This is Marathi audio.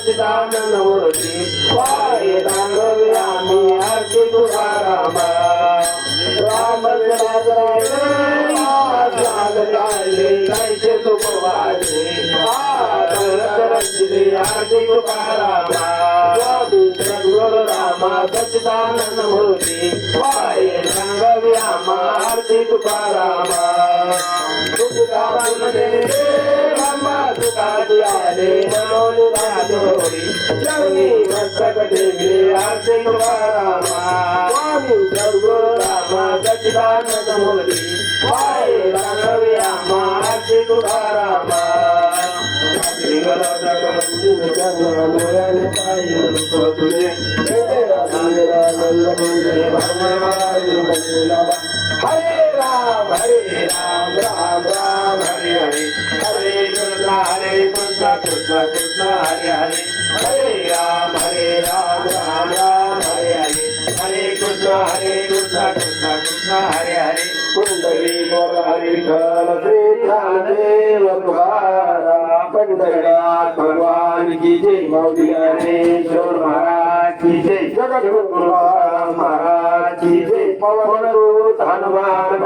सच्चिदानंद मूर्ति आरती तुकाराम राम कैसे तुम वाजे आरती तुकाराम स्वामी सद्गुरु रामा सच्चिदानंद मूर्ती वाय रंग व्यामा आरती तुकाराम तुकाराम रामा तुकाजी आले मनोनी राजोरी चरणी मस्तक टेकले आरती तुकाराम स्वामी सद्गुरु रामा सच्चिदानंद मूर्ती वाय रंग व्यामा आरती तुकाराम हरे राम राम राम हरे हरे हरे कृष्ण कृष्ण कृष्ण हरे हरे हरे राम राम राम हरे हरे हरे कृष्ण कृष्ण कृष्ण हरे हरे कुंडली हरि श्री ज्ञानदेव तुकाराम पंढरनाथ भगवान की जय मौली ज्ञानेश्वर महाराज की जय जगद्गुरु महाराज की जय पवन हनुमान